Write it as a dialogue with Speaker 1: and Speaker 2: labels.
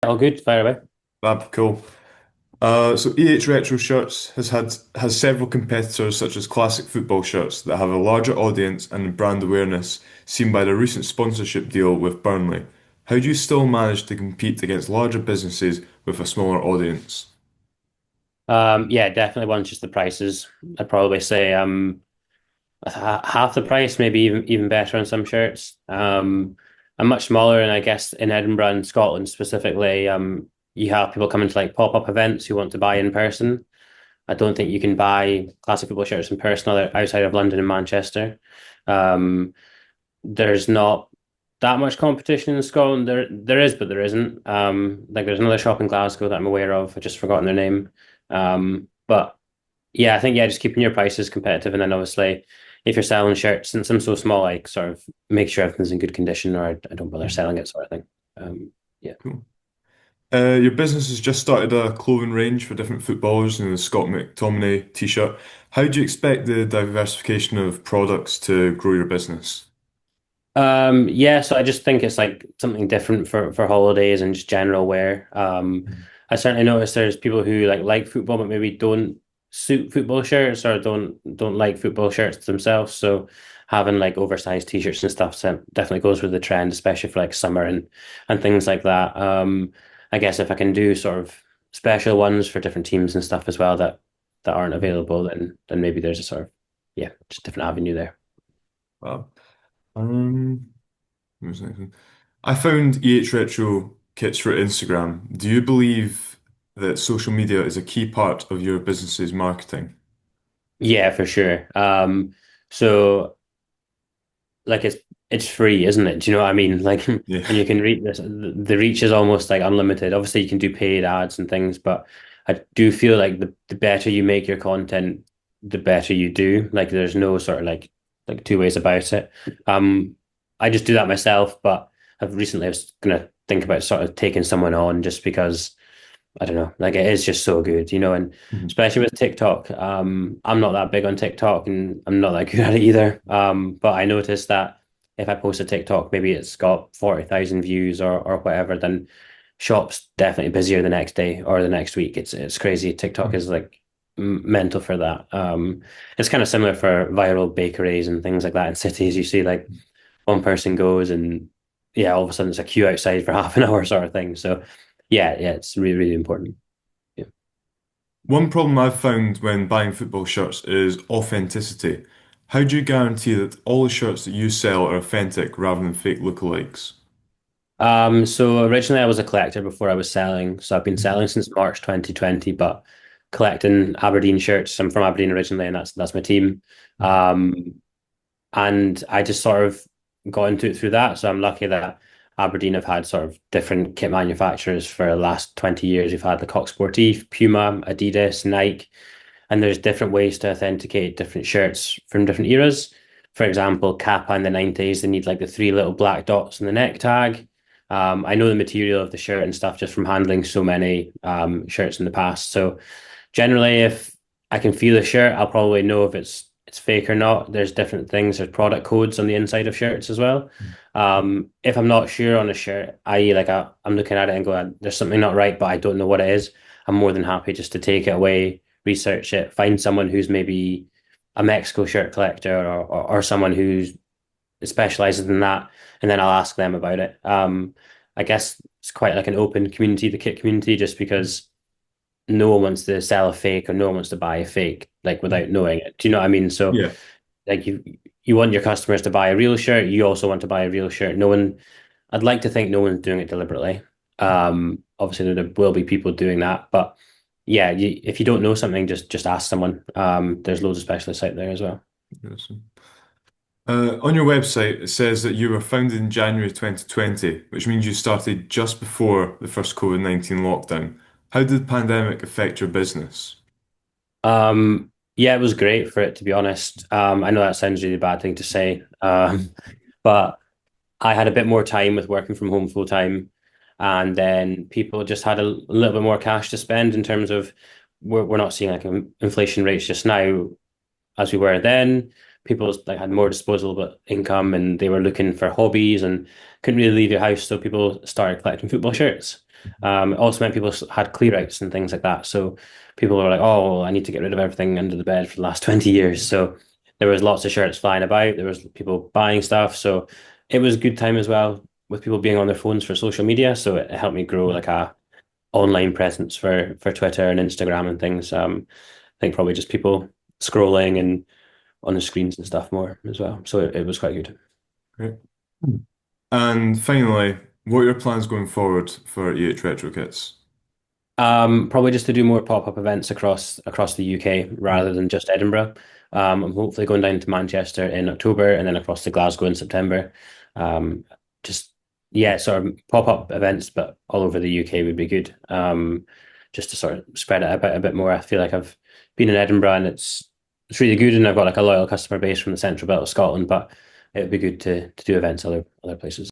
Speaker 1: All good, fire away.
Speaker 2: Cool. So EH Retro Shirts has several competitors such as classic football shirts that have a larger audience and brand awareness seen by their recent sponsorship deal with Burnley. How do you still manage to compete against larger businesses with a smaller audience?
Speaker 1: Yeah, definitely one's just the prices. I'd probably say half the price, maybe even better on some shirts. I'm much smaller, and I guess in Edinburgh and Scotland specifically, you have people coming to like pop-up events who want to buy in person. I don't think you can buy classic football shirts in person outside of London and Manchester. Um, there's not that much competition in Scotland. There is, but there isn't. Like there's another shop in Glasgow that I'm aware of. I've just forgotten their name. But yeah, I think just keeping your prices competitive, and then obviously if you're selling shirts, since I'm so small, I sort of make sure everything's in good condition, or I don't bother
Speaker 2: Mhm.
Speaker 1: selling it, sort of thing. Yeah.
Speaker 2: Cool. Your business has just started a clothing range for different footballers in the Scott McTominay t-shirt. How do you expect the diversification of products to grow your business?
Speaker 1: Yeah, so I just think it's like something different for holidays and just general wear. I certainly notice there's people who like football but maybe don't suit football shirts or don't like football shirts themselves. So having like oversized t-shirts and stuff definitely goes with the trend, especially for like summer and things like that. I guess if I can do sort of special ones for different teams and stuff as well that aren't available, then maybe there's a sort of just different avenue there.
Speaker 2: Wow. Um, what was the next one? I found EH Retro kits for Instagram. Do you believe that social media is a key part of your business's marketing?
Speaker 1: Yeah, for sure. So like it's free, isn't it? Do you know what I mean? Like, and
Speaker 2: Yeah.
Speaker 1: you can reach this. The reach is almost like unlimited. Obviously, you can do paid ads and things, but I do feel like the better you make your content, the better you do. Like, there's no sort of like two ways about it. Um, I just do that myself, but I was gonna think about sort of taking someone on just because. I don't know, like it is just so good, and
Speaker 2: Mhm.
Speaker 1: especially with TikTok. I'm not that big on TikTok and I'm not that good at it either. But I noticed that if I post a TikTok, maybe it's got 40,000 views or whatever, then shop's definitely busier the next day or the next week. It's crazy. TikTok is like mental for that. It's kind of similar for viral bakeries and things like that in cities. You see like one person goes and yeah, all of a sudden it's a queue outside for half an hour sort of thing. So yeah, it's really, really important. Yeah.
Speaker 2: One problem I've found when buying football shirts is authenticity. How do you guarantee that all the shirts that you sell are authentic rather than fake lookalikes?
Speaker 1: So originally I was a collector before I was selling. So I've been selling since March 2020, but collecting Aberdeen shirts. I'm from Aberdeen originally, and that's my team. Um, and I just sort of got into it through that. So I'm lucky that Aberdeen have had sort of different kit manufacturers for the last 20 years. We've had the Coq Sportif, Puma, Adidas, Nike, and there's different ways to authenticate different shirts from different eras. For example, Kappa in the 90s, they need like the three little black dots in the neck tag. I know the material of the shirt and stuff just from handling so many shirts in the past. So generally, if I can feel a shirt, I'll probably know if it's fake or not. There's different things. There's product codes on the inside of shirts as well. If I'm not sure on a shirt, i.e., I'm looking at it and going, "There's something not right," but I don't know what it is. I'm more than happy just to take it away, research it, find someone who's maybe a Mexico shirt collector or someone who's specializes in that, and then I'll ask them about it. I guess it's quite like an open community, the kit community, just because no one wants to sell a fake or no one wants to buy a fake like without knowing it. Do you know what I mean? So
Speaker 2: Yeah.
Speaker 1: like you want your customers to buy a real shirt, you also want to buy a real shirt. No one, I'd like to think no one's doing it deliberately. Obviously there will be people doing that, but yeah, if you don't know something, just ask someone. There's loads of specialists out there as well.
Speaker 2: Yes. On your website, it says that you were founded in January 2020, which means you started just before the first COVID-19 lockdown. How did the pandemic affect your business?
Speaker 1: Yeah, it was great for it to be honest. I know that sounds really bad thing to say, but I had a bit more time with working from home full time, and then people just had a little bit more cash to spend in terms of we're not seeing like inflation rates just now as we were then. People like had more disposable income and they were looking for hobbies and couldn't really leave your house, so people started collecting football shirts. It also meant people had clear outs and things like that. So people were like, oh, I need to get rid of everything under the bed for the last 20 years. So there was lots of shirts flying about. There was people buying stuff. So it was a good time as well with people being on their phones for social media. So it helped me grow like a online presence for Twitter and Instagram and things. I think probably just people scrolling and on the screens and stuff more as well. So it was quite good.
Speaker 2: Great. And finally, what are your plans going forward for EH Retro Kits?
Speaker 1: Probably just to do more pop-up events across the UK rather than just Edinburgh. I'm hopefully going down to Manchester in October and then across to Glasgow in September. Um, just yeah, sort of pop-up events, but all over the UK would be good. Just to sort of spread it a bit more. I feel like I've been in Edinburgh and it's really good, and I've got like a loyal customer base from the central belt of Scotland. But it would be good to do events other places.